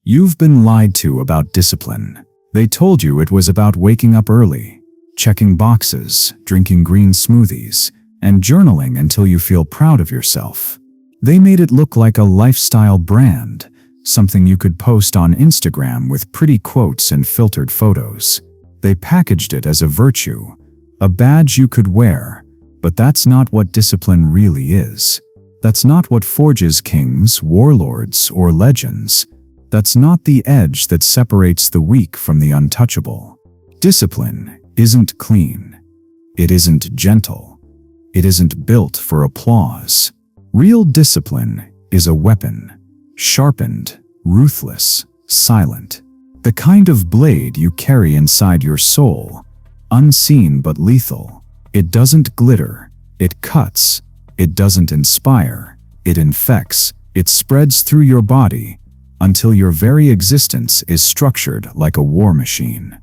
You've been lied to about discipline. They told you it was about waking up early, checking boxes, drinking green smoothies, and journaling until you feel proud of yourself. They made it look like a lifestyle brand, something you could post on Instagram with pretty quotes and filtered photos. They packaged it as a virtue, a badge you could wear, but that's not what discipline really is. That's not what forges kings, warlords, or legends. That's not the edge that separates the weak from the untouchable. Discipline isn't clean. It isn't gentle. It isn't built for applause. Real discipline is a weapon, sharpened, ruthless, silent. The kind of blade you carry inside your soul, unseen but lethal. It doesn't glitter, it cuts. It doesn't inspire, it infects. It spreads through your body until your very existence is structured like a war machine.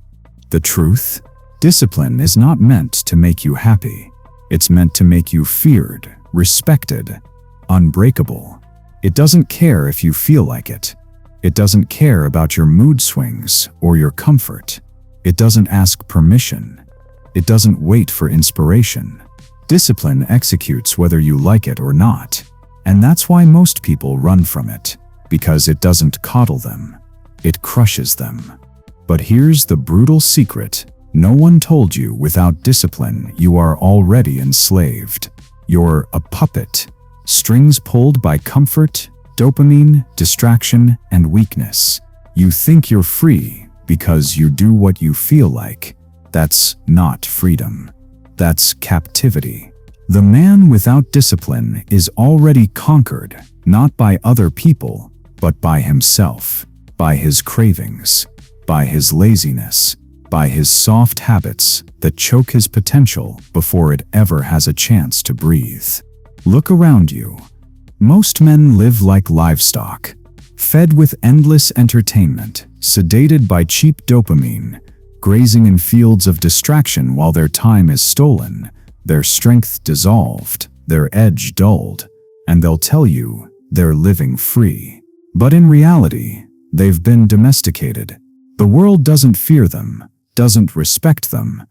The truth? Discipline is not meant to make you happy. It's meant to make you feared, respected, unbreakable. It doesn't care if you feel like it. It doesn't care about your mood swings or your comfort. It doesn't ask permission. It doesn't wait for inspiration. Discipline executes whether you like it or not. And that's why most people run from it, because it doesn't coddle them. It crushes them. But here's the brutal secret. No one told you without discipline you are already enslaved. You're a puppet, strings pulled by comfort, dopamine, distraction, and weakness. You think you're free because you do what you feel like. That's not freedom. That's captivity. The man without discipline is already conquered, not by other people, but by himself, by his cravings, by his laziness, by his soft habits that choke his potential before it ever has a chance to breathe. Look around you. Most men live like livestock, fed with endless entertainment, sedated by cheap dopamine, grazing in fields of distraction while their time is stolen, their strength dissolved, their edge dulled, and they'll tell you they're living free. But in reality, they've been domesticated. The world doesn't fear them, doesn't respect them,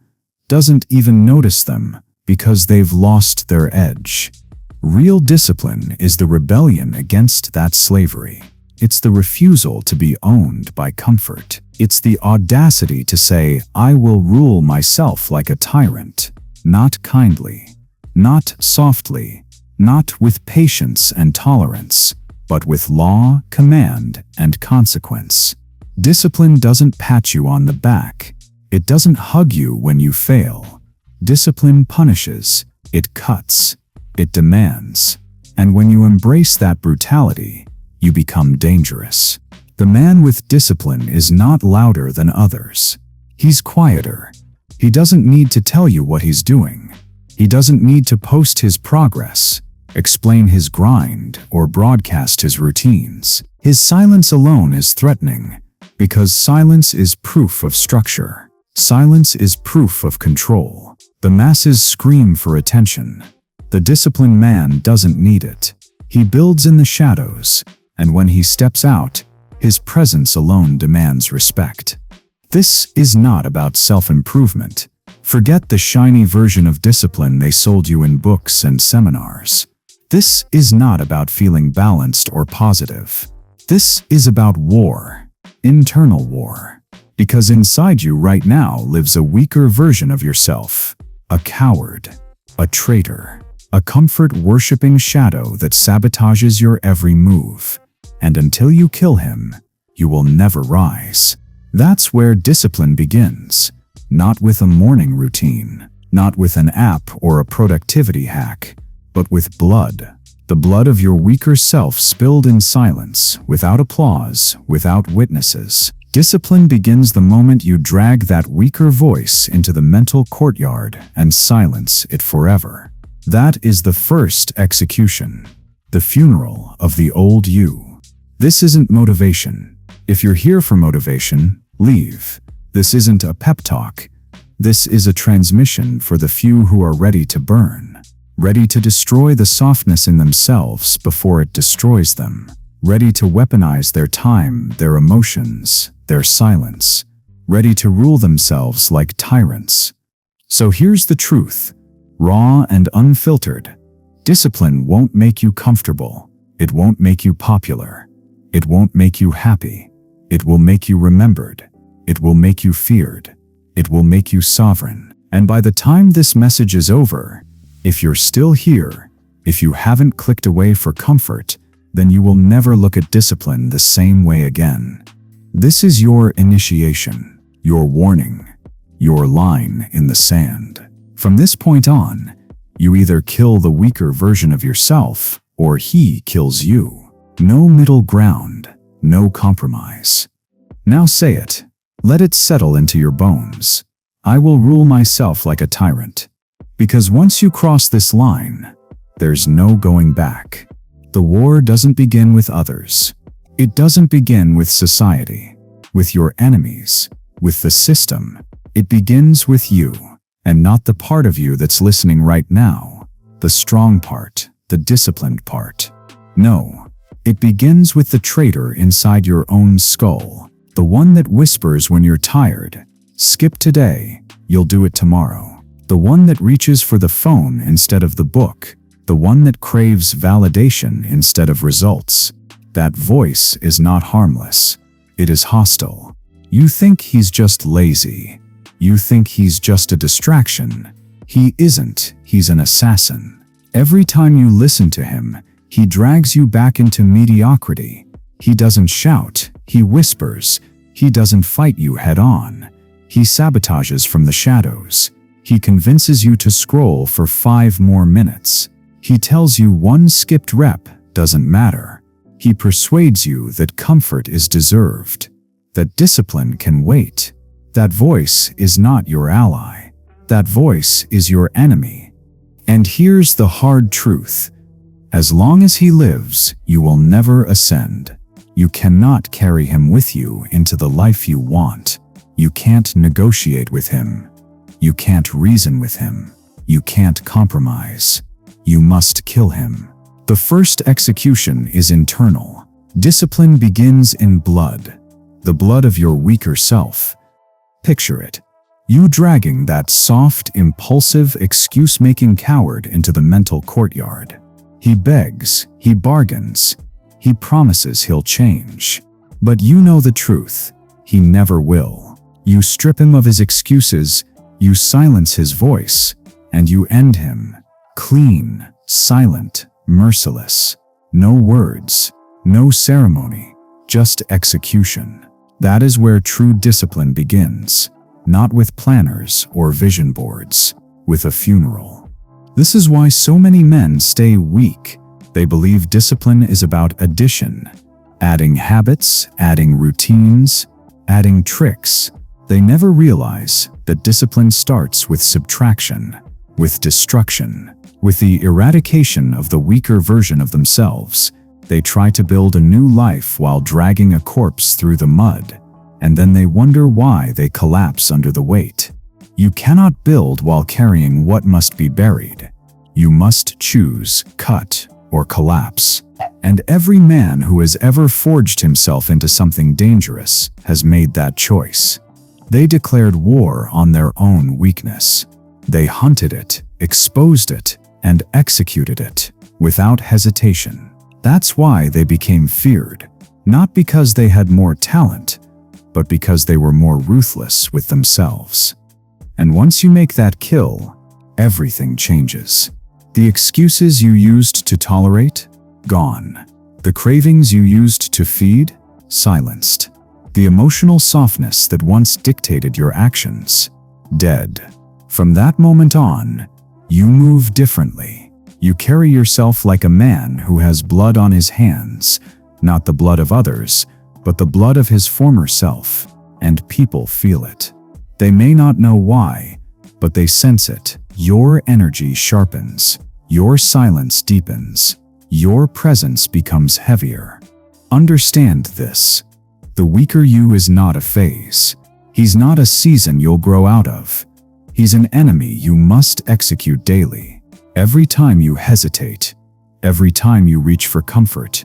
doesn't even notice them, because they've lost their edge. Real discipline is the rebellion against that slavery. It's the refusal to be owned by comfort. It's the audacity to say, I will rule myself like a tyrant, not kindly, not softly, not with patience and tolerance, but with law, command, and consequence. Discipline doesn't pat you on the back. It doesn't hug you when you fail. Discipline punishes, it cuts, it demands. And when you embrace that brutality, you become dangerous. The man with discipline is not louder than others. He's quieter. He doesn't need to tell you what he's doing. He doesn't need to post his progress, explain his grind, or broadcast his routines. His silence alone is threatening, because silence is proof of structure. Silence is proof of control. The masses scream for attention. The disciplined man doesn't need it. He builds in the shadows, and when he steps out, his presence alone demands respect. This is not about self-improvement. Forget the shiny version of discipline they sold you in books and seminars. This is not about feeling balanced or positive. This is about war, internal war. Because inside you right now lives a weaker version of yourself, a coward, a traitor, a comfort-worshipping shadow that sabotages your every move. And until you kill him, you will never rise. That's where discipline begins, not with a morning routine, not with an app or a productivity hack, but with blood. The blood of your weaker self spilled in silence, without applause, without witnesses. Discipline begins the moment you drag that weaker voice into the mental courtyard and silence it forever. That is the first execution, the funeral of the old you. This isn't motivation. If you're here for motivation, leave. This isn't a pep talk. This is a transmission for the few who are ready to burn, ready to destroy the softness in themselves before it destroys them, ready to weaponize their time, their emotions, their silence, ready to rule themselves like tyrants. So here's the truth, raw and unfiltered. Discipline won't make you comfortable. It won't make you popular. It won't make you happy. It will make you remembered. It will make you feared. It will make you sovereign. And by the time this message is over, if you're still here, if you haven't clicked away for comfort, then you will never look at discipline the same way again. This is your initiation, your warning, your line in the sand. From this point on, you either kill the weaker version of yourself, or he kills you. No middle ground, no compromise. Now say it. Let it settle into your bones. I will rule myself like a tyrant. Because once you cross this line, there's no going back. The war doesn't begin with others. It doesn't begin with society, with your enemies, with the system. It begins with you, and not the part of you that's listening right now, the strong part, the disciplined part. No, it begins with the traitor inside your own skull, the one that whispers when you're tired, skip today, you'll do it tomorrow. The one that reaches for the phone instead of the book, the one that craves validation instead of results. That voice is not harmless. It is hostile. You think he's just lazy. You think he's just a distraction. He isn't. He's an assassin. Every time you listen to him, he drags you back into mediocrity. He doesn't shout. He whispers. He doesn't fight you head on. He sabotages from the shadows. He convinces you to scroll for 5 more minutes. He tells you one skipped rep doesn't matter. He persuades you that comfort is deserved, that discipline can wait. That voice is not your ally. That voice is your enemy. And here's the hard truth. As long as he lives, you will never ascend. You cannot carry him with you into the life you want. You can't negotiate with him. You can't reason with him. You can't compromise. You must kill him. The first execution is internal. Discipline begins in blood, the blood of your weaker self. Picture it. You dragging that soft, impulsive, excuse-making coward into the mental courtyard. He begs, he bargains, he promises he'll change. But you know the truth. He never will. You strip him of his excuses, you silence his voice, and you end him. Clean, silent, merciless. No words, no ceremony, just execution. That is where true discipline begins, not with planners or vision boards, with a funeral. This is why so many men stay weak. They believe discipline is about addition, adding habits, adding routines, adding tricks. They never realize that discipline starts with subtraction, with destruction, with the eradication of the weaker version of themselves. They try to build a new life while dragging a corpse through the mud, and then they wonder why they collapse under the weight. You cannot build while carrying what must be buried. You must choose, cut, or collapse. And every man who has ever forged himself into something dangerous has made that choice. They declared war on their own weakness. They hunted it, exposed it, and executed it without hesitation. That's why they became feared, not because they had more talent, but because they were more ruthless with themselves. And once you make that kill, everything changes. The excuses you used to tolerate, gone. The cravings you used to feed, silenced. The emotional softness that once dictated your actions, dead. From that moment on, you move differently. You carry yourself like a man who has blood on his hands, not the blood of others, but the blood of his former self, and people feel it. They may not know why, but they sense it. Your energy sharpens. Your silence deepens. Your presence becomes heavier. Understand this. The weaker you is not a phase. He's not a season you'll grow out of. He's an enemy you must execute daily. Every time you hesitate, every time you reach for comfort,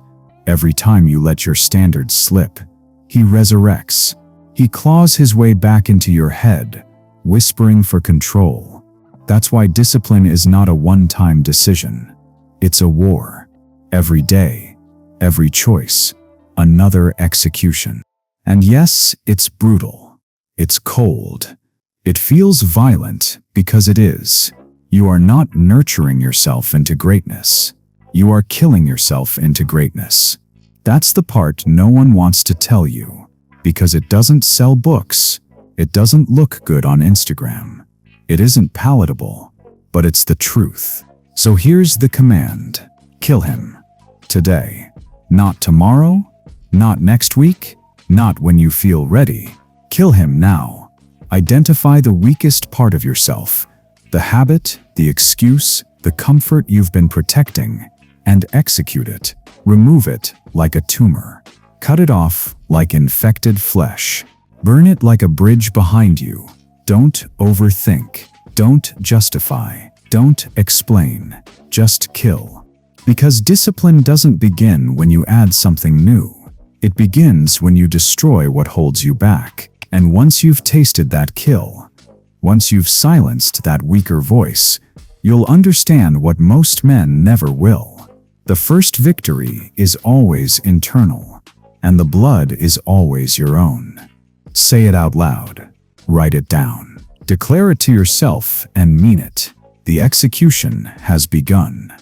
Every time you let your standards slip, he resurrects. He claws his way back into your head, whispering for control. That's why discipline is not a one-time decision. It's a war. Every day, every choice, another execution. And yes, it's brutal. It's cold. It feels violent because it is. You are not nurturing yourself into greatness. You are killing yourself into greatness. That's the part no one wants to tell you, because it doesn't sell books. It doesn't look good on Instagram. It isn't palatable, but it's the truth. So here's the command. Kill him. Today. Not tomorrow, not next week, not when you feel ready. Kill him now. Identify the weakest part of yourself, the habit, the excuse, the comfort you've been protecting, and execute it. Remove it like a tumor. Cut it off like infected flesh. Burn it like a bridge behind you. Don't overthink. Don't justify. Don't explain. Just kill. Because discipline doesn't begin when you add something new. It begins when you destroy what holds you back. And once you've tasted that kill, once you've silenced that weaker voice, you'll understand what most men never will. The first victory is always internal, and the blood is always your own. Say it out loud. Write it down. Declare it to yourself and mean it. The execution has begun.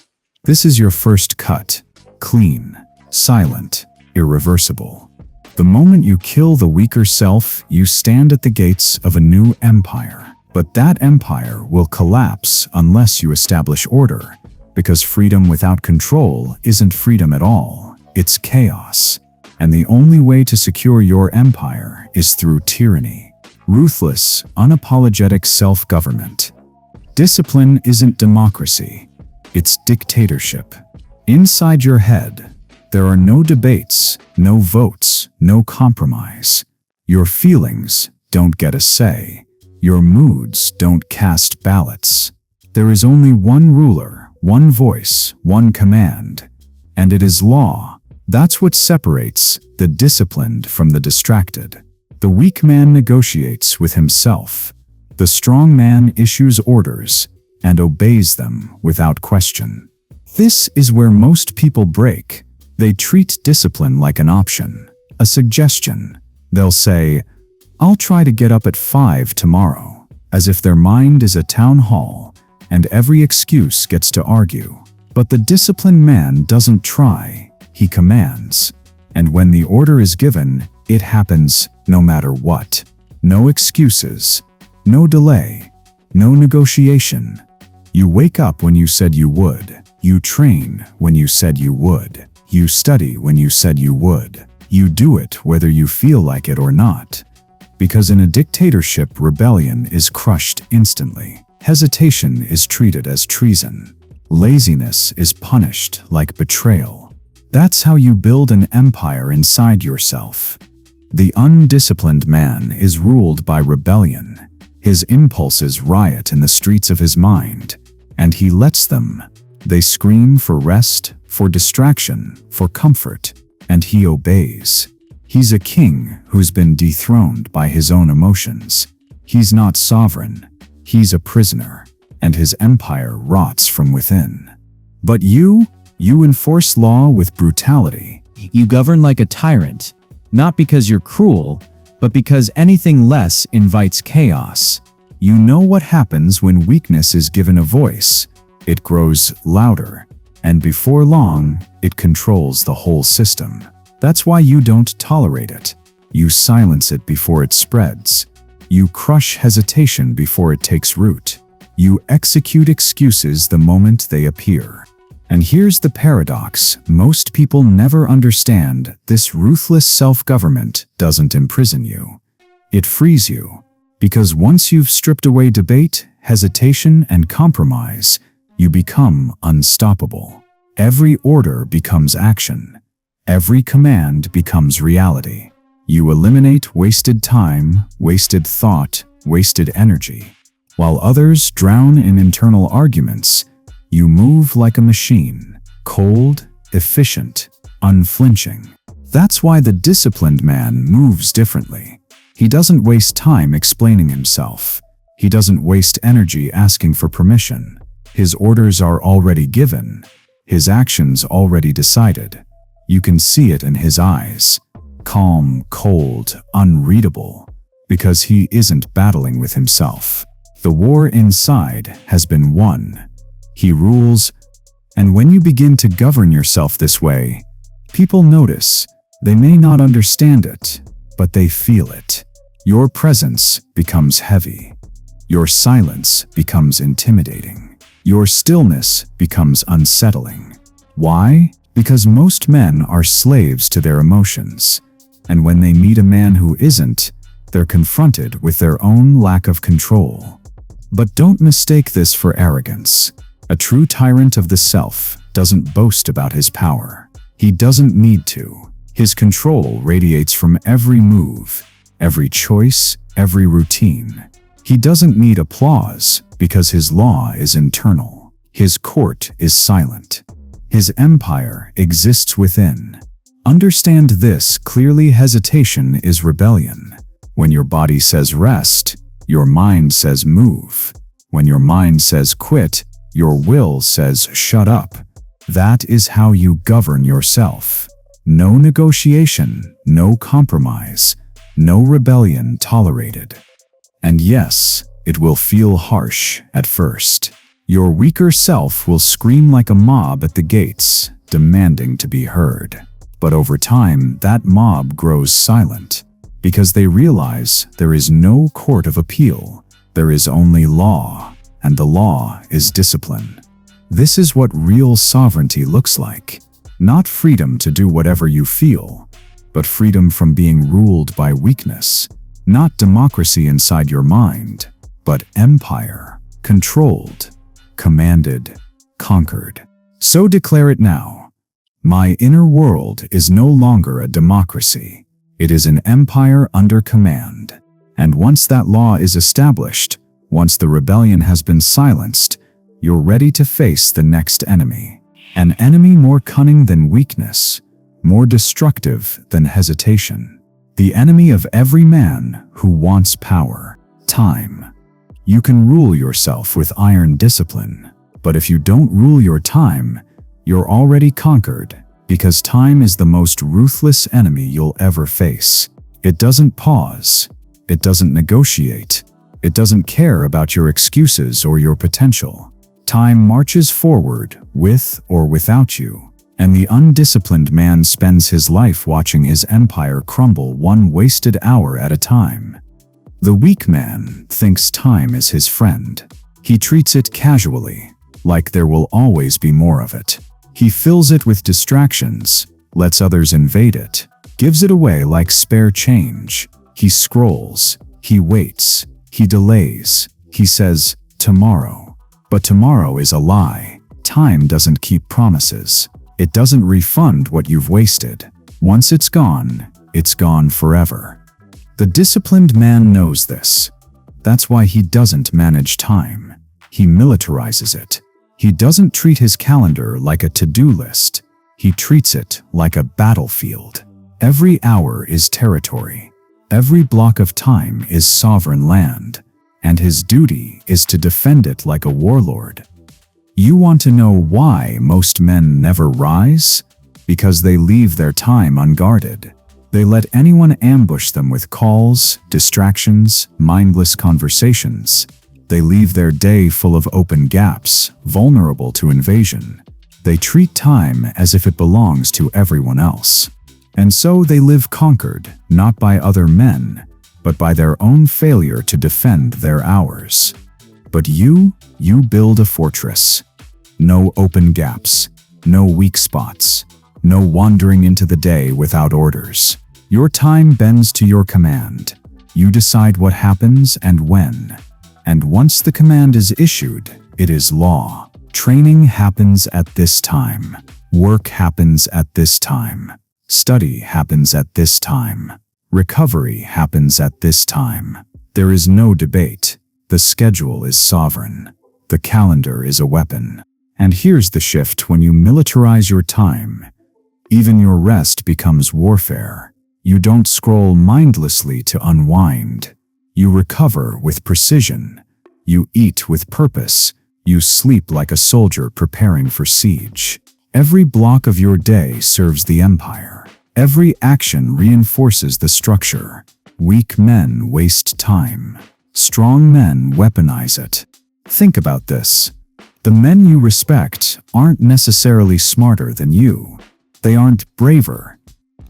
This is your first cut. Clean, silent, irreversible. The moment you kill the weaker self, you stand at the gates of a new empire. But that empire will collapse unless you establish order, because freedom without control isn't freedom at all. It's chaos. And the only way to secure your empire is through tyranny. Ruthless, unapologetic self-government. Discipline isn't democracy. It's dictatorship. Inside your head, there are no debates, no votes, no compromise. Your feelings don't get a say. Your moods don't cast ballots. There is only one ruler, one voice, one command, and it is law. That's what separates the disciplined from the distracted. The weak man negotiates with himself. The strong man issues orders and obeys them without question. This is where most people break. They treat discipline like an option, a suggestion. They'll say, "I'll try to get up at 5 tomorrow," as if their mind is a town hall and every excuse gets to argue. But the disciplined man doesn't try, he commands. And when the order is given, it happens no matter what. No excuses, no delay, no negotiation. You wake up when you said you would. You train when you said you would. You study when you said you would. You do it whether you feel like it or not. Because in a dictatorship, rebellion is crushed instantly. Hesitation is treated as treason. Laziness is punished like betrayal. That's how you build an empire inside yourself. The undisciplined man is ruled by rebellion. His impulses riot in the streets of his mind, and he lets them. They scream for rest, for distraction, for comfort, and he obeys. He's a king who's been dethroned by his own emotions. He's not sovereign. He's a prisoner, and his empire rots from within. But you enforce law with brutality. You govern like a tyrant, not because you're cruel, but because anything less invites chaos. You know what happens when weakness is given a voice. It grows louder, and before long, it controls the whole system. That's why you don't tolerate it. You silence it before it spreads. You crush hesitation before it takes root. You execute excuses the moment they appear. And here's the paradox: most people never understand this ruthless self-government doesn't imprison you. It frees you. Because once you've stripped away debate, hesitation, and compromise, you become unstoppable. Every order becomes action. Every command becomes reality. You eliminate wasted time, wasted thought, wasted energy. While others drown in internal arguments, you move like a machine, cold, efficient, unflinching. That's why the disciplined man moves differently. He doesn't waste time explaining himself. He doesn't waste energy asking for permission. His orders are already given. His actions already decided. You can see it in his eyes. Calm, cold, unreadable. Because he isn't battling with himself. The war inside has been won. He rules, and when you begin to govern yourself this way, people notice. They may not understand it, but they feel it. Your presence becomes heavy. Your silence becomes intimidating. Your stillness becomes unsettling. Why? Because most men are slaves to their emotions, and when they meet a man who isn't, they're confronted with their own lack of control. But don't mistake this for arrogance. A true tyrant of the self doesn't boast about his power. He doesn't need to. His control radiates from every move, every choice, every routine. He doesn't need applause because his law is internal. His court is silent. His empire exists within. Understand this clearly: hesitation is rebellion. When your body says rest, your mind says move. When your mind says quit, your will says shut up. That is how you govern yourself. No negotiation, no compromise, no rebellion tolerated. And yes, it will feel harsh at first. Your weaker self will scream like a mob at the gates, demanding to be heard. But over time, that mob grows silent, because they realize there is no court of appeal. There is only law, and the law is discipline. This is what real sovereignty looks like. Not freedom to do whatever you feel, but freedom from being ruled by weakness. Not democracy inside your mind, but empire, controlled, commanded, conquered. So declare it now. My inner world is no longer a democracy. It is an empire under command. And once that law is established, once the rebellion has been silenced, you're ready to face the next enemy. An enemy more cunning than weakness, more destructive than hesitation. The enemy of every man who wants power: time. You can rule yourself with iron discipline, but if you don't rule your time, you're already conquered, because time is the most ruthless enemy you'll ever face. It doesn't pause. It doesn't negotiate. It doesn't care about your excuses or your potential. Time marches forward, with or without you, and the undisciplined man spends his life watching his empire crumble one wasted hour at a time. The weak man thinks time is his friend. He treats it casually, like there will always be more of it. He fills it with distractions, lets others invade it, gives it away like spare change. He scrolls, he waits, he delays, he says, tomorrow. But tomorrow is a lie. Time doesn't keep promises. It doesn't refund what you've wasted. Once it's gone forever. The disciplined man knows this. That's why he doesn't manage time. He militarizes it. He doesn't treat his calendar like a to-do list. He treats it like a battlefield. Every hour is territory. Every block of time is sovereign land, and his duty is to defend it like a warlord. You want to know why most men never rise? Because they leave their time unguarded. They let anyone ambush them with calls, distractions, mindless conversations. They leave their day full of open gaps, vulnerable to invasion. They treat time as if it belongs to everyone else. And so they live conquered, not by other men, but by their own failure to defend their hours. But you build a fortress. No open gaps, no weak spots, no wandering into the day without orders. Your time bends to your command. You decide what happens and when. And once the command is issued, it is law. Training happens at this time. Work happens at this time. Study happens at this time. Recovery happens at this time. There is no debate. The schedule is sovereign. The calendar is a weapon. And here's the shift: when you militarize your time, Even your rest becomes warfare. You don't scroll mindlessly to unwind. You recover with precision. You eat with purpose. You sleep like a soldier preparing for siege. Every block of your day serves the empire. Every action reinforces the structure. Weak men waste time. Strong men weaponize it. Think about this. The men you respect aren't necessarily smarter than you. They aren't braver.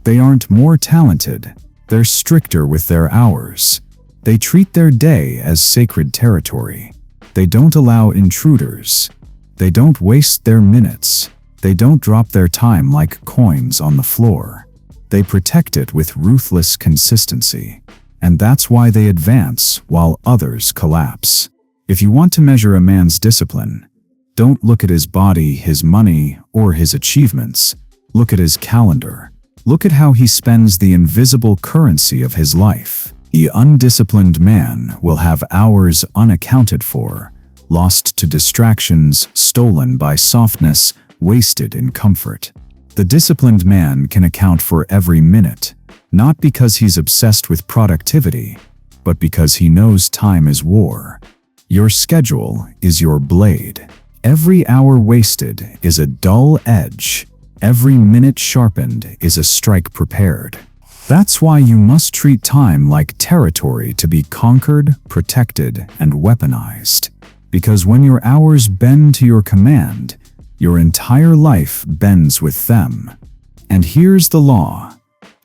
They aren't more talented. They're stricter with their hours. They treat their day as sacred territory. They don't allow intruders. They don't waste their minutes. They don't drop their time like coins on the floor. They protect it with ruthless consistency. And that's why they advance while others collapse. If you want to measure a man's discipline, don't look at his body, his money, or his achievements. Look at his calendar. Look at how he spends the invisible currency of his life. The undisciplined man will have hours unaccounted for, lost to distractions, stolen by softness, wasted in comfort. The disciplined man can account for every minute, not because he's obsessed with productivity, but because he knows time is war. Your schedule is your blade. Every hour wasted is a dull edge. Every minute sharpened is a strike prepared. That's why you must treat time like territory to be conquered, protected, and weaponized. Because when your hours bend to your command, your entire life bends with them. And here's the law.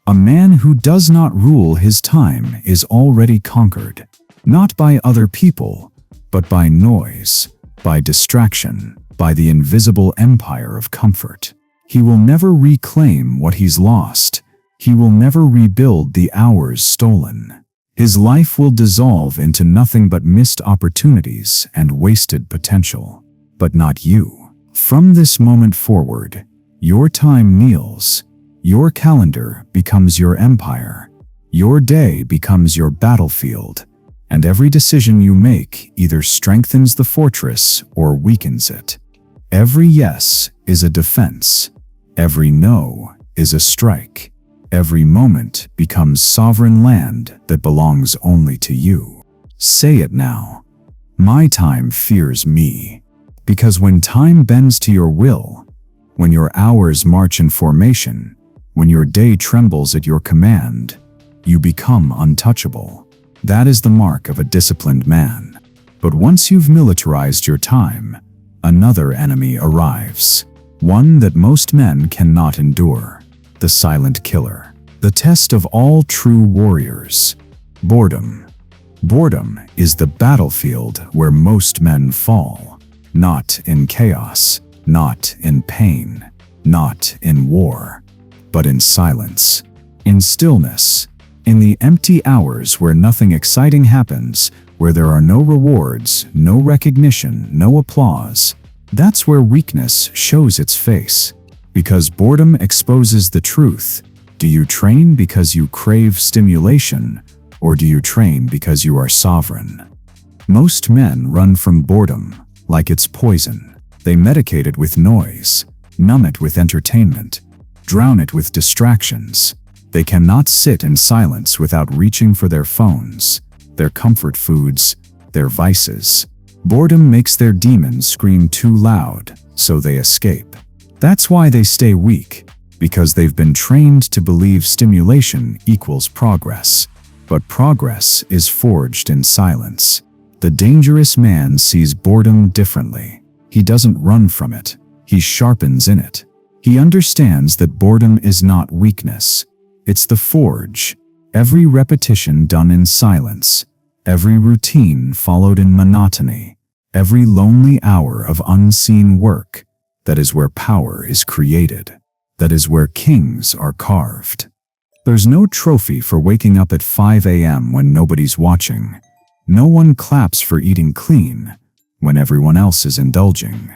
A man who does not rule his time is already conquered, not by other people, but by noise, by distraction, by the invisible empire of comfort. He will never reclaim what he's lost. He will never rebuild the hours stolen. His life will dissolve into nothing but missed opportunities and wasted potential. But not you. From this moment forward, your time kneels. Your calendar becomes your empire. Your day becomes your battlefield. And every decision you make either strengthens the fortress or weakens it. Every yes is a defense. Every no is a strike. Every moment becomes sovereign land that belongs only to you. Say it now. My time fears me. Because when time bends to your will, when your hours march in formation, when your day trembles at your command, you become untouchable. That is the mark of a disciplined man. But once you've militarized your time, another enemy arrives. One that most men cannot endure. The silent killer. The test of all true warriors. Boredom. Boredom is the battlefield where most men fall. Not in chaos, not in pain, not in war, but in silence, in stillness, in the empty hours where nothing exciting happens, where there are no rewards, no recognition, no applause. That's where weakness shows its face. Because boredom exposes the truth. Do you train because you crave stimulation, or do you train because you are sovereign? Most men run from boredom like it's poison. They medicate it with noise, numb it with entertainment, drown it with distractions. They cannot sit in silence without reaching for their phones, their comfort foods, their vices. Boredom makes their demons scream too loud, so they escape. That's why they stay weak, because they've been trained to believe stimulation equals progress. But progress is forged in silence. The dangerous man sees boredom differently. He doesn't run from it. He sharpens in it. He understands that boredom is not weakness. It's the forge. Every repetition done in silence. Every routine followed in monotony. Every lonely hour of unseen work. That is where power is created. That is where kings are carved. There's no trophy for waking up at 5 a.m. when nobody's watching. No one claps for eating clean when everyone else is indulging.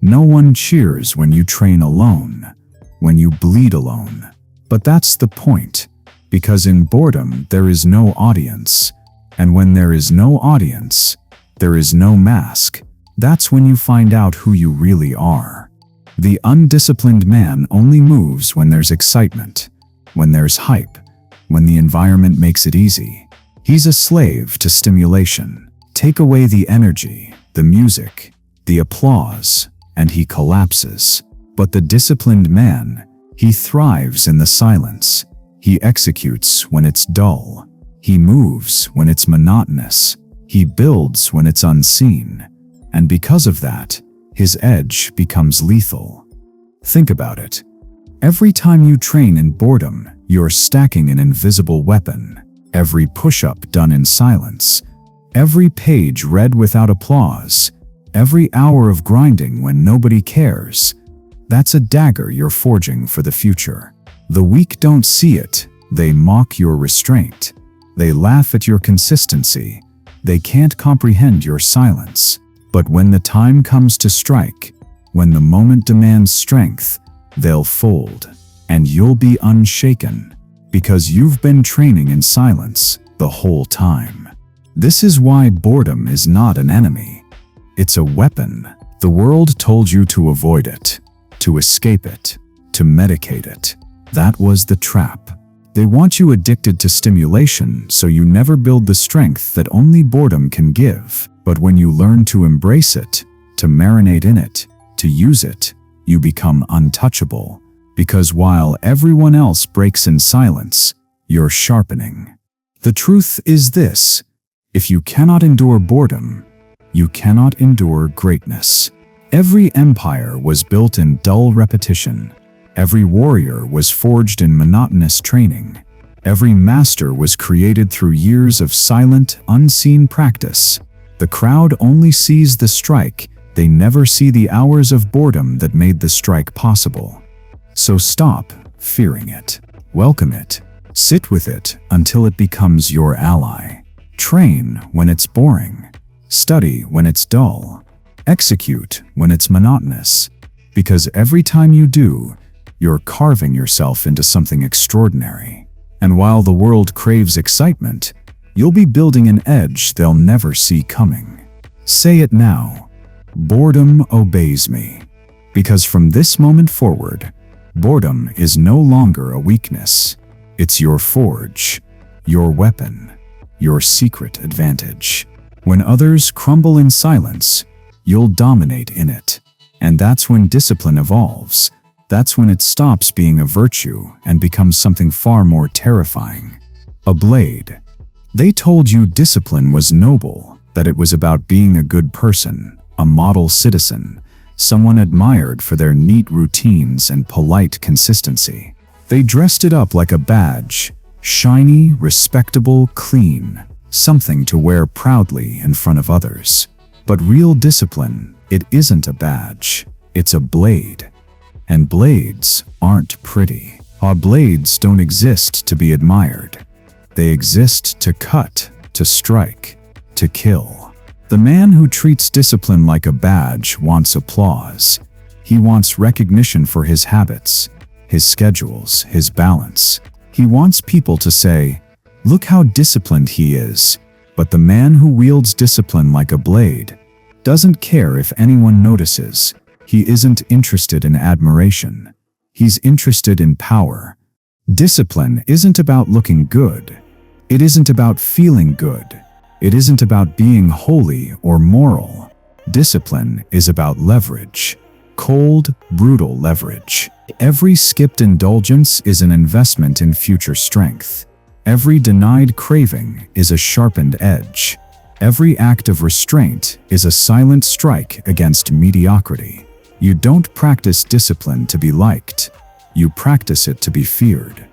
No one cheers when you train alone, when you bleed alone. But that's the point, because in boredom there is no audience. And when there is no audience, there is no mask. That's when you find out who you really are. The undisciplined man only moves when there's excitement, when there's hype, when the environment makes it easy. He's a slave to stimulation. Take away the energy, the music, the applause, and he collapses. But the disciplined man, he thrives in the silence. He executes when it's dull. He moves when it's monotonous. He builds when it's unseen. And because of that, his edge becomes lethal. Think about it. Every time you train in boredom, you're stacking an invisible weapon. Every push-up done in silence, every page read without applause, every hour of grinding when nobody cares, that's a dagger you're forging for the future. The weak don't see it. They mock your restraint. They laugh at your consistency. They can't comprehend your silence. But when the time comes to strike, when the moment demands strength, they'll fold, and you'll be unshaken, because you've been training in silence the whole time. This is why boredom is not an enemy. It's a weapon. The world told you to avoid it, to escape it, to medicate it. That was the trap. They want you addicted to stimulation so you never build the strength that only boredom can give. But when you learn to embrace it, to marinate in it, to use it, you become untouchable. Because while everyone else breaks in silence, you're sharpening. The truth is this: if you cannot endure boredom, you cannot endure greatness. Every empire was built in dull repetition. Every warrior was forged in monotonous training. Every master was created through years of silent, unseen practice. The crowd only sees the strike. They never see the hours of boredom that made the strike possible. So stop fearing it. Welcome it. Sit with it until it becomes your ally. Train when it's boring. Study when it's dull. Execute when it's monotonous. Because every time you do, you're carving yourself into something extraordinary. And while the world craves excitement, you'll be building an edge they'll never see coming. Say it now. Boredom obeys me. Because from this moment forward, boredom is no longer a weakness. It's your forge, your weapon, your secret advantage. When others crumble in silence, you'll dominate in it. And that's when discipline evolves. That's when it stops being a virtue and becomes something far more terrifying. A blade. They told you discipline was noble, that it was about being a good person, a model citizen, someone admired for their neat routines and polite consistency. They dressed it up like a badge, shiny, respectable, clean, something to wear proudly in front of others. But real discipline, it isn't a badge, it's a blade. And blades aren't pretty. Our blades don't exist to be admired. They exist to cut, to strike, to kill. The man who treats discipline like a badge wants applause. He wants recognition for his habits, his schedules, his balance. He wants people to say, "Look how disciplined he is." But the man who wields discipline like a blade doesn't care if anyone notices. He isn't interested in admiration. He's interested in power. Discipline isn't about looking good. It isn't about feeling good. It isn't about being holy or moral. Discipline is about leverage. Cold, brutal leverage. Every skipped indulgence is an investment in future strength. Every denied craving is a sharpened edge. Every act of restraint is a silent strike against mediocrity. You don't practice discipline to be liked. You practice it to be feared.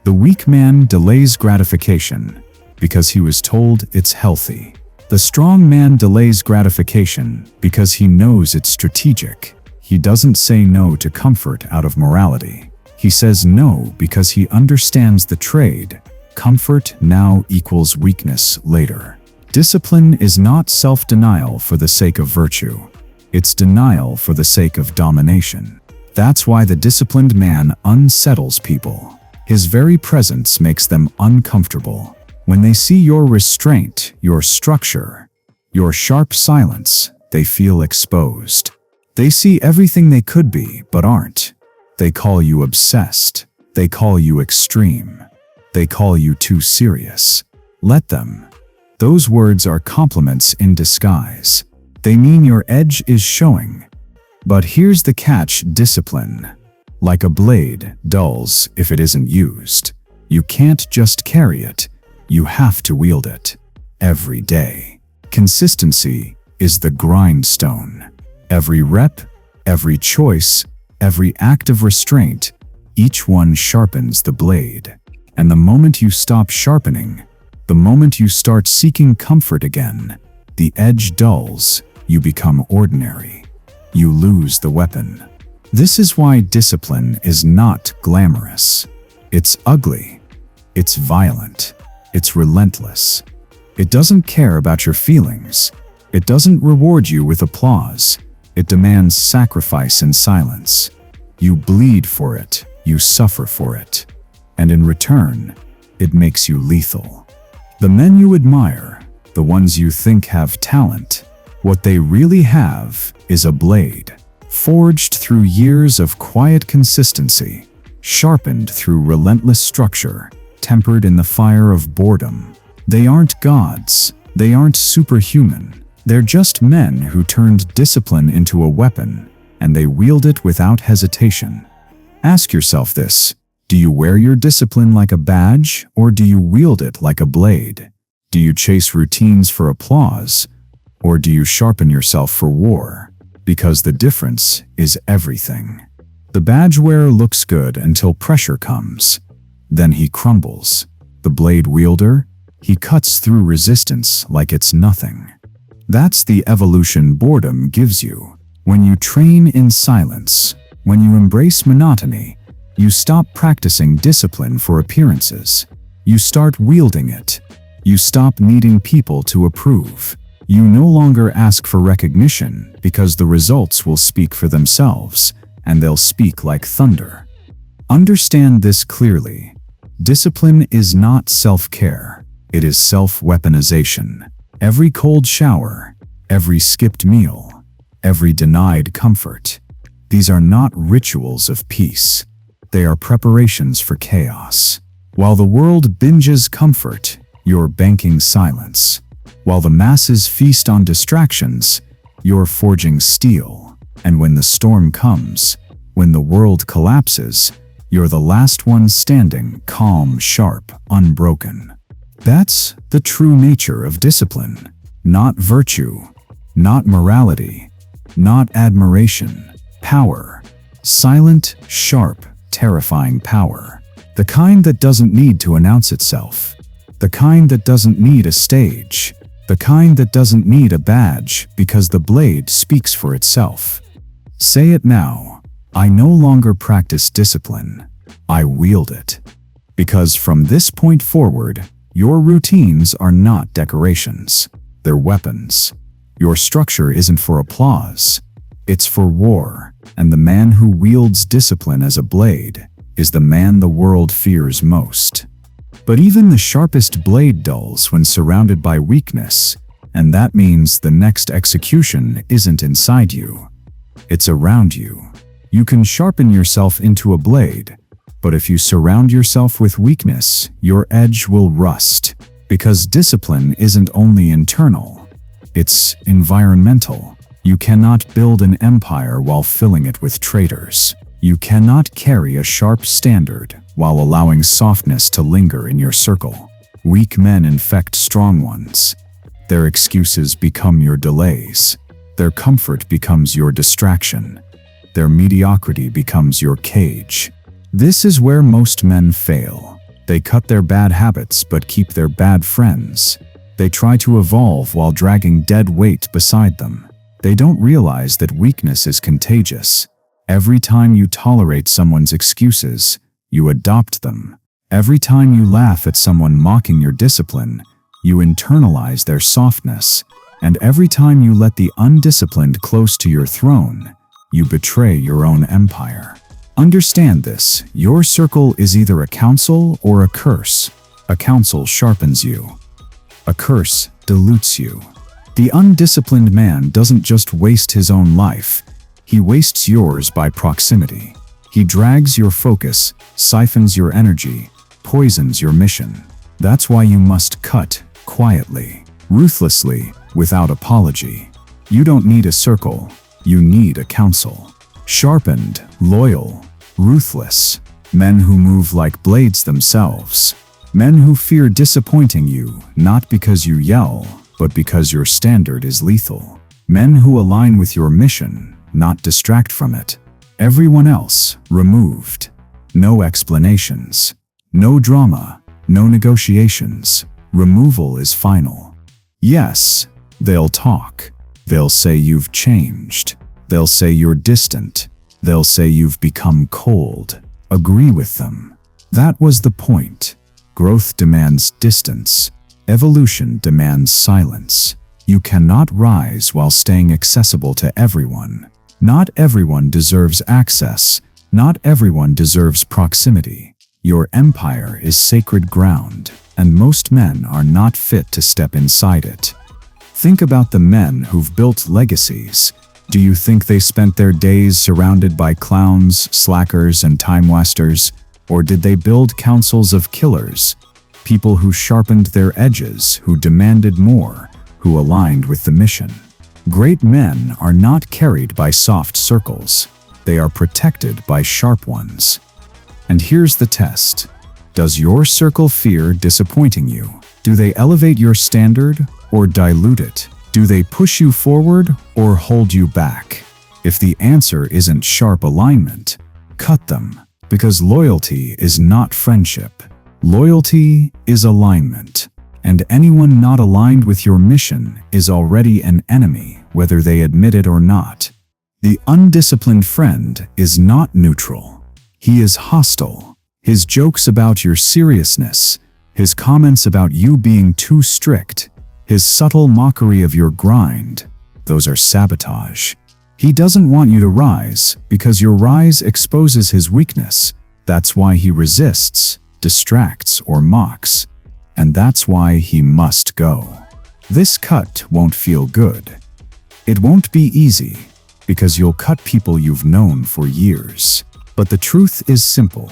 The weak man delays gratification because he was told it's healthy. The strong man delays gratification because he knows it's strategic. He doesn't say no to comfort out of morality. He says no because he understands the trade. Comfort now equals weakness later. Discipline is not self-denial for the sake of virtue. It's denial for the sake of domination. That's why the disciplined man unsettles people. His very presence makes them uncomfortable. When they see your restraint, your structure, your sharp silence, they feel exposed. They see everything they could be but aren't. They call you obsessed. They call you extreme. They call you too serious. Let them. Those words are compliments in disguise. They mean your edge is showing. But here's the catch: discipline, like a blade, dulls if it isn't used. You can't just carry it. You have to wield it. Every day. Consistency is the grindstone. Every rep, every choice, every act of restraint, each one sharpens the blade. And the moment you stop sharpening, the moment you start seeking comfort again, the edge dulls, you become ordinary. You lose the weapon. This is why discipline is not glamorous. It's ugly. It's violent. It's relentless. It doesn't care about your feelings. It doesn't reward you with applause. It demands sacrifice in silence. You bleed for it. You suffer for it. And in return, it makes you lethal. The men you admire, the ones you think have talent, what they really have is a blade, forged through years of quiet consistency, sharpened through relentless structure, tempered in the fire of boredom. They aren't gods. They aren't superhuman. They're just men who turned discipline into a weapon, and they wield it without hesitation. Ask yourself this: do you wear your discipline like a badge, or do you wield it like a blade? Do you chase routines for applause, or do you sharpen yourself for war? Because the difference is everything. The badge wearer looks good until pressure comes. Then he crumbles. The blade wielder, he cuts through resistance like it's nothing. That's the evolution boredom gives you. When you train in silence, when you embrace monotony, you stop practicing discipline for appearances. You start wielding it. You stop needing people to approve. You no longer ask for recognition because the results will speak for themselves, and they'll speak like thunder. Understand this clearly. Discipline is not self-care. It is self-weaponization. Every cold shower, every skipped meal, every denied comfort. These are not rituals of peace. They are preparations for chaos. While the world binges comfort, you're banking silence. While the masses feast on distractions, you're forging steel. And when the storm comes, when the world collapses, you're the last one standing, calm, sharp, unbroken. That's the true nature of discipline. Not virtue, not morality, not admiration. Power. Silent, sharp, terrifying power. The kind that doesn't need to announce itself. The kind that doesn't need a stage. The kind that doesn't need a badge because the blade speaks for itself. Say it now. I no longer practice discipline. I wield it. Because from this point forward, your routines are not decorations. They're weapons. Your structure isn't for applause. It's for war. And the man who wields discipline as a blade is the man the world fears most. But even the sharpest blade dulls when surrounded by weakness, and that means the next execution isn't inside you. It's around you. You can sharpen yourself into a blade, but if you surround yourself with weakness, your edge will rust. Because discipline isn't only internal, it's environmental. You cannot build an empire while filling it with traitors. You cannot carry a sharp standard while allowing softness to linger in your circle. Weak men infect strong ones. Their excuses become your delays. Their comfort becomes your distraction. Their mediocrity becomes your cage. This is where most men fail. They cut their bad habits but keep their bad friends. They try to evolve while dragging dead weight beside them. They don't realize that weakness is contagious. Every time you tolerate someone's excuses, you adopt them. Every time you laugh at someone mocking your discipline, you internalize their softness. And every time you let the undisciplined close to your throne, you betray your own empire. Understand this: your circle is either a counsel or a curse. A counsel sharpens you. A curse dilutes you. The undisciplined man doesn't just waste his own life, He wastes yours by proximity. He drags your focus, siphons your energy, poisons your mission. That's why you must cut quietly, ruthlessly, without apology. You don't need a circle, you need a council. Sharpened, loyal, ruthless. Men who move like blades themselves. Men who fear disappointing you, not because you yell, but because your standard is lethal. Men who align with your mission, not distract from it. Everyone else, removed. No explanations. No drama. No negotiations. Removal is final. Yes, they'll talk. They'll say you've changed. They'll say you're distant. They'll say you've become cold. Agree with them. That was the point. Growth demands distance. Evolution demands silence. You cannot rise while staying accessible to everyone. Not everyone deserves access. Not everyone deserves proximity. Your empire is sacred ground, and most men are not fit to step inside it. Think about the men who've built legacies. Do you think they spent their days surrounded by clowns, slackers, and time wasters? Or did they build councils of killers? People who sharpened their edges, who demanded more, who aligned with the mission. Great men are not carried by soft circles. They are protected by sharp ones. And here's the test. Does your circle fear disappointing you? Do they elevate your standard or dilute it? Do they push you forward or hold you back? If the answer isn't sharp alignment, cut them, because loyalty is not friendship. Loyalty is alignment, and anyone not aligned with your mission is already an enemy, whether they admit it or not. The undisciplined friend is not neutral. He is hostile. His jokes about your seriousness, his comments about you being too strict, his subtle mockery of your grind, those are sabotage. He doesn't want you to rise because your rise exposes his weakness. That's why he resists, distracts, or mocks. And that's why he must go. This cut won't feel good. It won't be easy because you'll cut people you've known for years. But the truth is simple.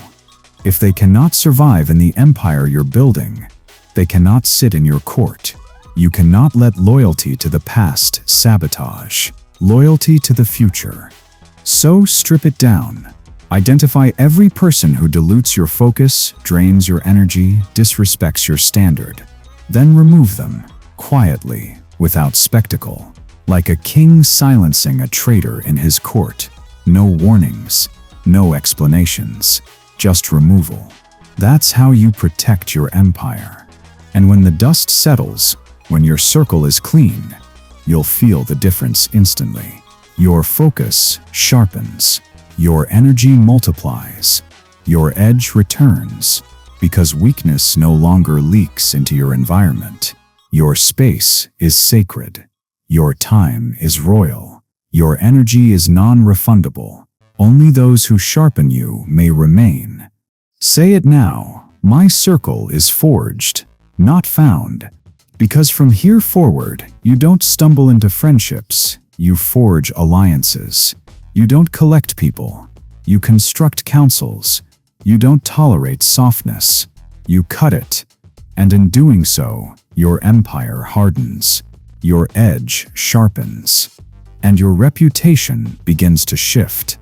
If they cannot survive in the empire you're building, they cannot sit in your court. You cannot let loyalty to the past sabotage loyalty to the future. So strip it down. Identify every person who dilutes your focus, drains your energy, disrespects your standard. Then remove them, quietly, without spectacle. Like a king silencing a traitor in his court. No warnings, no explanations, just removal. That's how you protect your empire. And when the dust settles, when your circle is clean, you'll feel the difference instantly. Your focus sharpens. Your energy multiplies. Your edge returns. Because weakness no longer leaks into your environment. Your space is sacred. Your time is royal. Your energy is non-refundable. Only those who sharpen you may remain. Say it now. My circle is forged, not found. Because from here forward, you don't stumble into friendships, you forge alliances. You don't collect people, you construct councils. You don't tolerate softness, you cut it. And in doing so, your empire hardens, your edge sharpens, and your reputation begins to shift.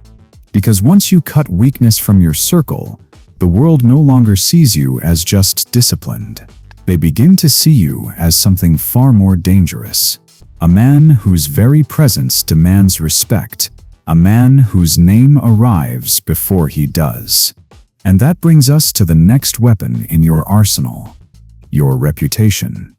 Because once you cut weakness from your circle, the world no longer sees you as just disciplined. They begin to see you as something far more dangerous. A man whose very presence demands respect. A man whose name arrives before he does. And that brings us to the next weapon in your arsenal. Your reputation.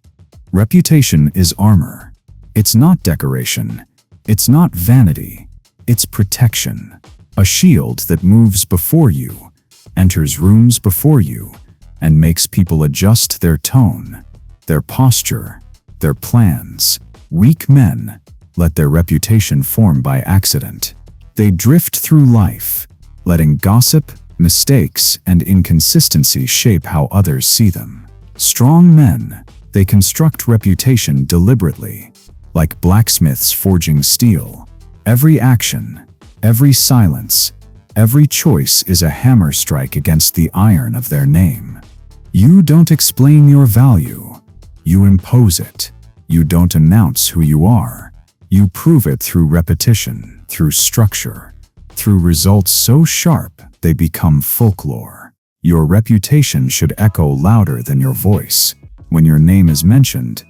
Reputation is armor. It's not decoration. It's not vanity. It's protection. A shield that moves before you, enters rooms before you, and makes people adjust their tone, their posture, their plans. Weak men let their reputation form by accident. They drift through life, letting gossip, mistakes, and inconsistency shape how others see them. Strong men, they construct reputation deliberately, like blacksmiths forging steel. Every action, Every silence, every choice is a hammer strike against the iron of their name. You don't explain your value. You impose it. You don't announce who you are. You prove it through repetition, through structure, through results so sharp they become folklore. Your reputation should echo louder than your voice. When your name is mentioned,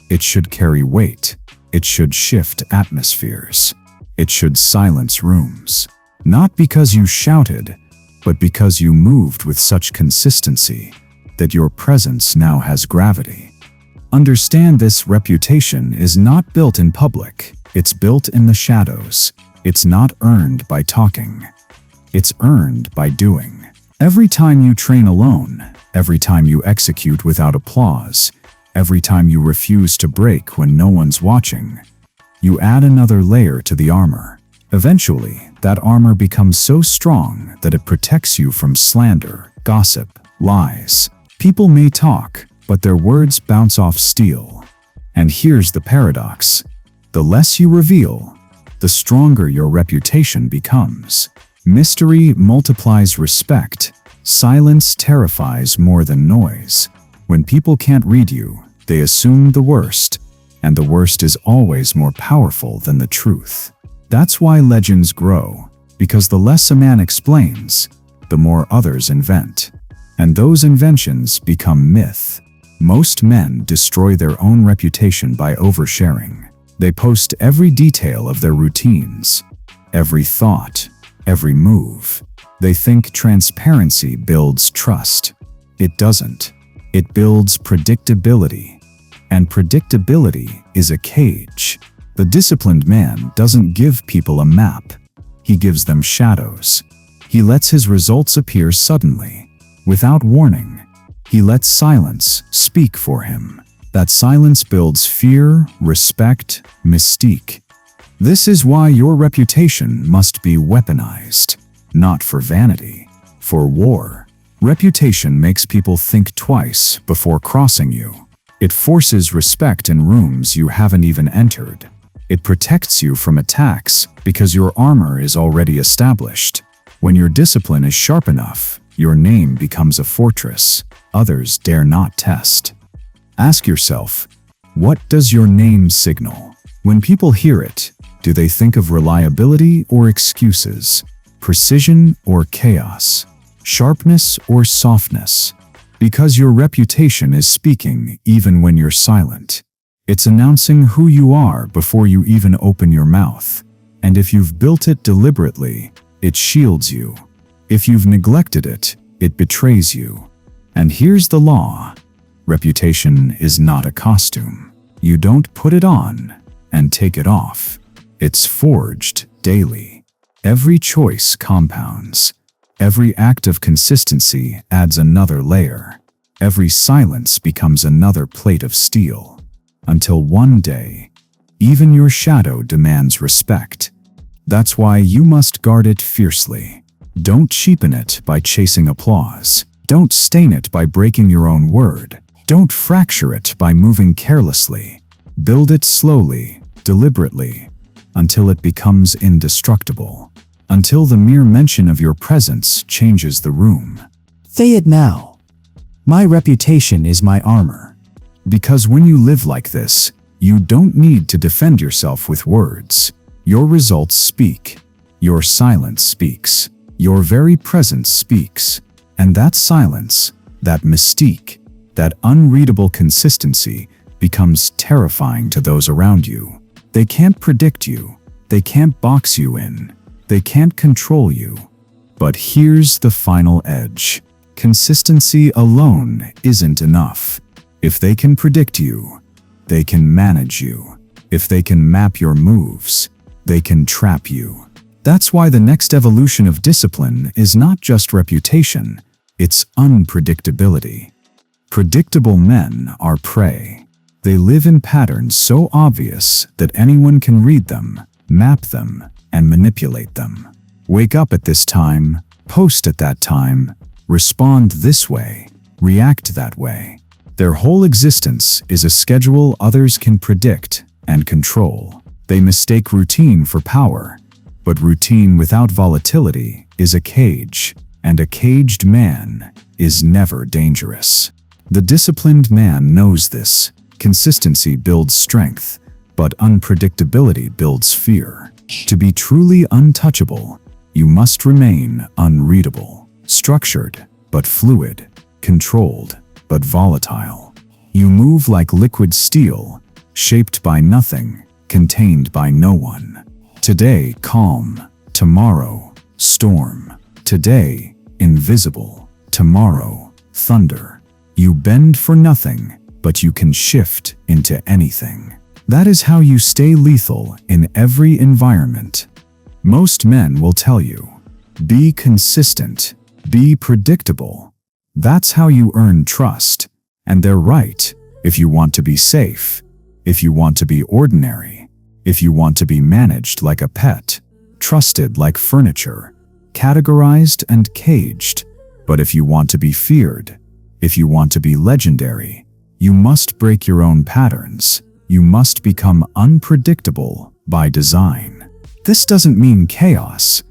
it should carry weight. It should shift atmospheres. It should silence rooms. Not because you shouted, but because you moved with such consistency that your presence now has gravity. Understand this: reputation is not built in public. It's built in the shadows. It's not earned by talking. It's earned by doing. Every time you train alone, every time you execute without applause, every time you refuse to break when no one's watching, you add another layer to the armor. Eventually, that armor becomes so strong that it protects you from slander, gossip, lies. People may talk, but their words bounce off steel. And here's the paradox: the less you reveal, the stronger your reputation becomes. Mystery multiplies respect. Silence terrifies more than noise. When people can't read you, they assume the worst, and the worst is always more powerful than the truth. That's why legends grow, because the less a man explains, the more others invent. And those inventions become myth. Most men destroy their own reputation by oversharing. They post every detail of their routines, every thought, every move. They think transparency builds trust. It doesn't. It builds predictability. And predictability is a cage. The disciplined man doesn't give people a map. He gives them shadows. He lets his results appear suddenly, without warning. He lets silence speak for him. That silence builds fear, respect, mystique. This is why your reputation must be weaponized, not for vanity, for war. Reputation makes people think twice before crossing you. It forces respect in rooms you haven't even entered. It protects you from attacks because your armor is already established. When your discipline is sharp enough, your name becomes a fortress others dare not test. Ask yourself, what does your name signal? When people hear it, do they think of reliability or excuses? Precision or chaos? Sharpness or softness? Because your reputation is speaking even when you're silent. It's announcing who you are before you even open your mouth. And if you've built it deliberately, it shields you. If you've neglected it, it betrays you. And here's the law: reputation is not a costume. You don't put it on and take it off. It's forged daily. Every choice compounds. Every act of consistency adds another layer. Every silence becomes another plate of steel. Until one day, even your shadow demands respect. That's why you must guard it fiercely. Don't cheapen it by chasing applause. Don't stain it by breaking your own word. Don't fracture it by moving carelessly. Build it slowly, deliberately, until it becomes indestructible. Until the mere mention of your presence changes the room. Say it now. My reputation is my armor. Because when you live like this, you don't need to defend yourself with words. Your results speak. Your silence speaks. Your very presence speaks. And that silence, that mystique, that unreadable consistency becomes terrifying to those around you. They can't predict you. They can't box you in. They can't control you. But here's the final edge. Consistency alone isn't enough. If they can predict you, they can manage you. If they can map your moves, they can trap you. That's why the next evolution of discipline is not just reputation, it's unpredictability. Predictable men are prey. They live in patterns so obvious that anyone can read them, map them, and manipulate them. Wake up at this time, post at that time, respond this way, react that way. Their whole existence is a schedule others can predict and control. They mistake routine for power. But routine without volatility is a cage, and a caged man is never dangerous. The disciplined man knows this. Consistency builds strength, but unpredictability builds fear. To be truly untouchable, you must remain unreadable, structured but fluid, controlled but volatile. You move like liquid steel, shaped by nothing, contained by no one. Today, calm. Tomorrow, storm. Today, invisible. Tomorrow, thunder. You bend for nothing, but you can shift into anything. That is how you stay lethal in every environment. Most men will tell you, be consistent, be predictable. That's how you earn trust. And they're right. If you want to be safe, if you want to be ordinary, if you want to be managed like a pet, trusted like furniture, categorized and caged. But if you want to be feared, if you want to be legendary, you must break your own patterns. You must become unpredictable by design. This doesn't mean chaos.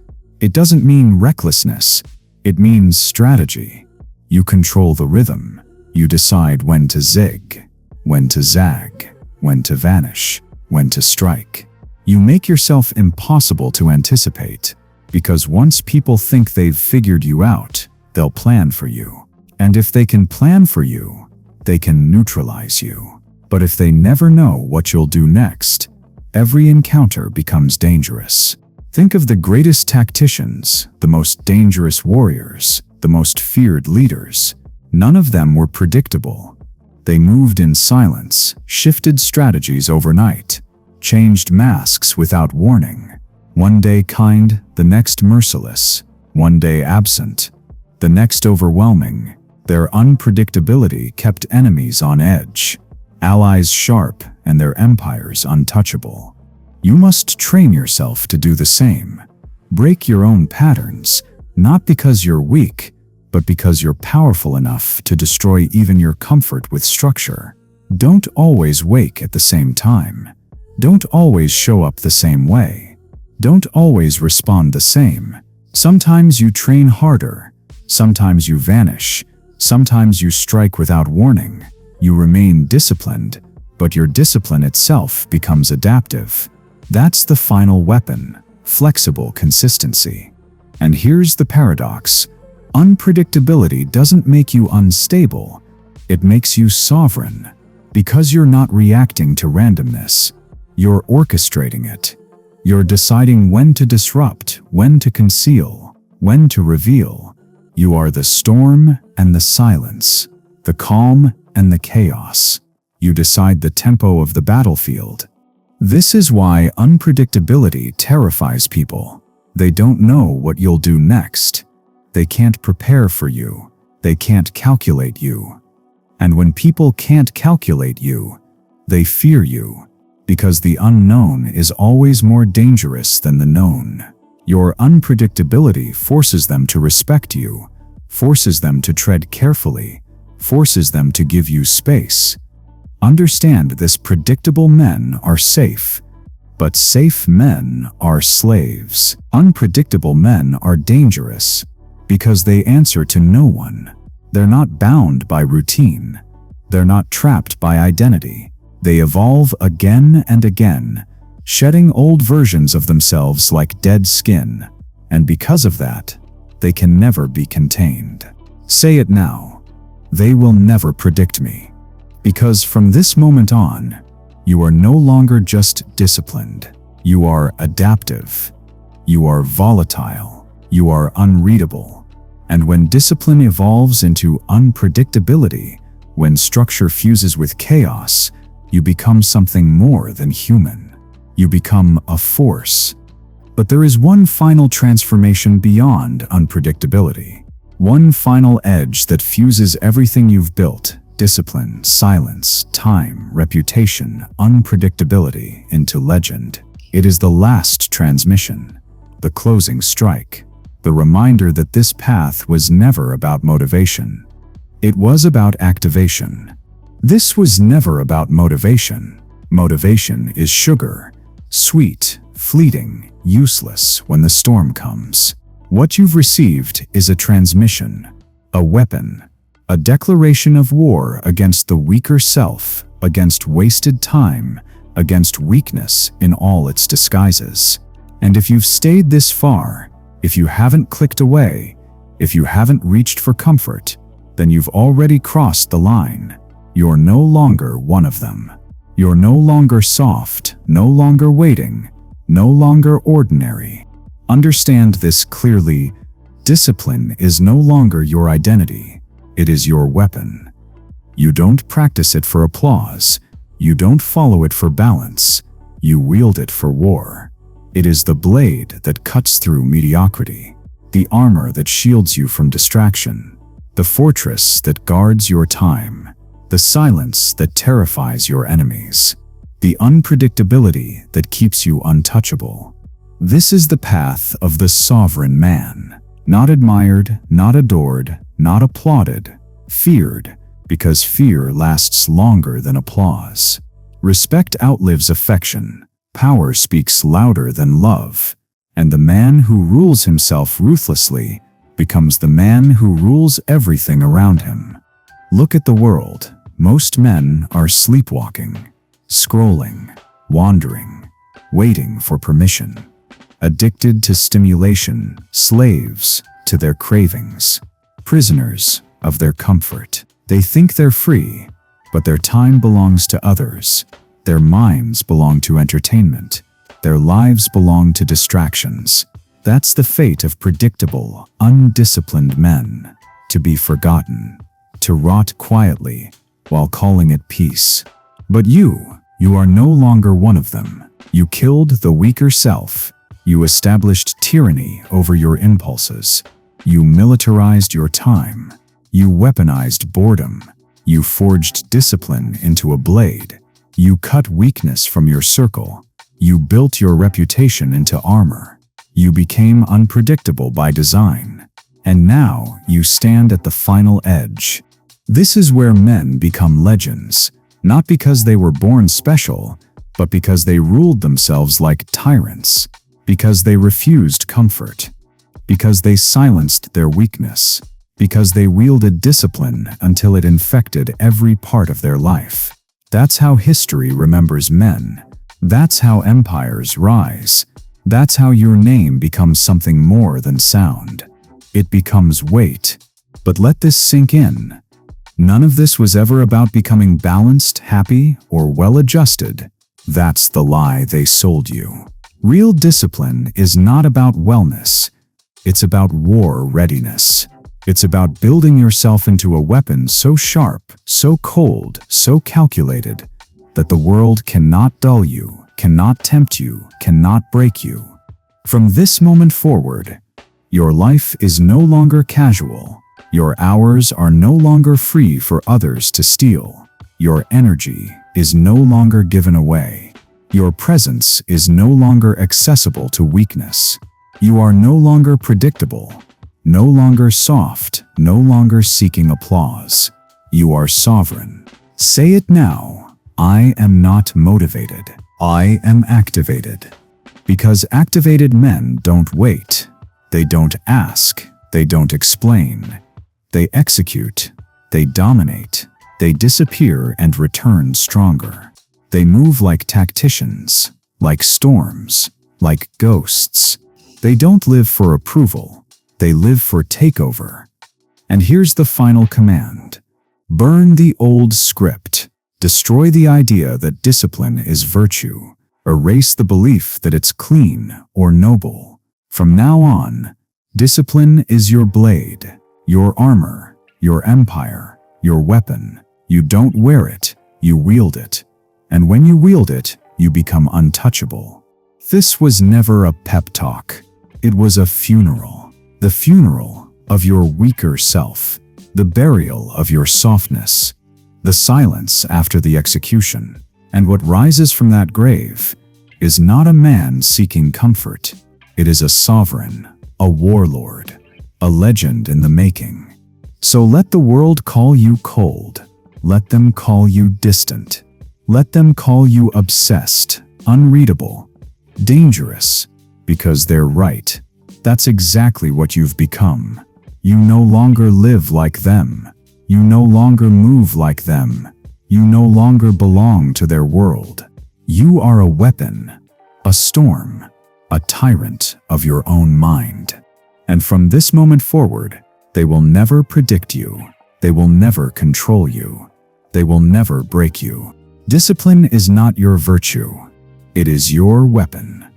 It doesn't mean recklessness. It means strategy. You control the rhythm. You decide when to zig, when to zag, when to vanish, when to strike. You make yourself impossible to anticipate, because once people think they've figured you out, they'll plan for you. And if they can plan for you, they can neutralize you. But if they never know what you'll do next, every encounter becomes dangerous. Think of the greatest tacticians, the most dangerous warriors, the most feared leaders. None of them were predictable. They moved in silence, shifted strategies overnight, changed masks without warning. One day kind, the next merciless. One day absent, the next overwhelming. Their unpredictability kept enemies on edge, allies sharp, and their empires untouchable. You must train yourself to do the same. Break your own patterns, not because you're weak, but because you're powerful enough to destroy even your comfort with structure. Don't always wake at the same time. Don't always show up the same way. Don't always respond the same. Sometimes you train harder. Sometimes you vanish. Sometimes you strike without warning. You remain disciplined, but your discipline itself becomes adaptive. That's the final weapon, flexible consistency. And here's the paradox. Unpredictability doesn't make you unstable. It makes you sovereign. Because you're not reacting to randomness. You're orchestrating it. You're deciding when to disrupt, when to conceal, when to reveal. You are the storm and the silence, the calm and the chaos. You decide the tempo of the battlefield. This is why unpredictability terrifies people. They don't know what you'll do next. They can't prepare for you. They can't calculate you. And when people can't calculate you, they fear you, because the unknown is always more dangerous than the known. Your unpredictability forces them to respect you, forces them to tread carefully, forces them to give you space. Understand this: predictable men are safe, but safe men are slaves. Unpredictable men are dangerous because they answer to no one. They're not bound by routine. They're not trapped by identity. They evolve again and again, shedding old versions of themselves like dead skin. And because of that, they can never be contained. Say it now. They will never predict me. Because from this moment on, you are no longer just disciplined. You are adaptive. You are volatile. You are unreadable. And when discipline evolves into unpredictability, when structure fuses with chaos, you become something more than human. You become a force. But there is one final transformation beyond unpredictability. One final edge that fuses everything you've built: discipline, silence, time, reputation, unpredictability into legend. It is the last transmission, the closing strike, the reminder that this path was never about motivation. It was about activation. This was never about motivation. Motivation is sugar, sweet, fleeting, useless when the storm comes. What you've received is a transmission, a weapon, a declaration of war against the weaker self, against wasted time, against weakness in all its disguises. And if you've stayed this far, if you haven't clicked away, if you haven't reached for comfort, then you've already crossed the line. You're no longer one of them. You're no longer soft, no longer waiting, no longer ordinary. Understand this clearly. Discipline is no longer your identity. It is your weapon. You don't practice it for applause. You don't follow it for balance. You wield it for war. It is the blade that cuts through mediocrity, the armor that shields you from distraction, the fortress that guards your time, the silence that terrifies your enemies, the unpredictability that keeps you untouchable. This is the path of the sovereign man, not admired, not adored, not applauded, feared, because fear lasts longer than applause. Respect outlives affection. Power speaks louder than love. And the man who rules himself ruthlessly becomes the man who rules everything around him. Look at the world. Most men are sleepwalking, scrolling, wandering, waiting for permission. Addicted to stimulation, slaves to their cravings, prisoners of their comfort. They think they're free, but their time belongs to others. Their minds belong to entertainment. Their lives belong to distractions. That's the fate of predictable, undisciplined men. To be forgotten, to rot quietly while calling it peace. But you are no longer one of them. You killed the weaker self. You established tyranny over your impulses. You militarized your time. You weaponized boredom. You forged discipline into a blade. You cut weakness from your circle. You built your reputation into armor. You became unpredictable by design. And now you stand at the final edge. This is where men become legends, not because they were born special, but because they ruled themselves like tyrants. Because they refused comfort, because they silenced their weakness, because they wielded discipline until it infected every part of their life. That's how history remembers men. That's how empires rise. That's how your name becomes something more than sound. It becomes weight. But let this sink in. None of this was ever about becoming balanced, happy, or well-adjusted. That's the lie they sold you. Real discipline is not about wellness. It's about war readiness. It's about building yourself into a weapon so sharp, so cold, so calculated, that the world cannot dull you, cannot tempt you, cannot break you. From this moment forward, your life is no longer casual. Your hours are no longer free for others to steal. Your energy is no longer given away. Your presence is no longer accessible to weakness. You are no longer predictable, no longer soft, no longer seeking applause. You are sovereign. Say it now. I am not motivated. I am activated. Because activated men don't wait. They don't ask. They don't explain. They execute. They dominate. They disappear and return stronger. They move like tacticians, like storms, like ghosts. They don't live for approval. They live for takeover. And here's the final command. Burn the old script. Destroy the idea that discipline is virtue. Erase the belief that it's clean or noble. From now on, discipline is your blade, your armor, your empire, your weapon. You don't wear it, you wield it. And when you wield it, you become untouchable. This was never a pep talk. It was a funeral. The funeral of your weaker self. The burial of your softness. The silence after the execution. And what rises from that grave is not a man seeking comfort. It is a sovereign, a warlord, a legend in the making. So let the world call you cold. Let them call you distant. Let them call you obsessed, unreadable, dangerous, because they're right. That's exactly what you've become. You no longer live like them. You no longer move like them. You no longer belong to their world. You are a weapon, a storm, a tyrant of your own mind. And from this moment forward, they will never predict you. They will never control you. They will never break you. Discipline is not your virtue. It is your weapon.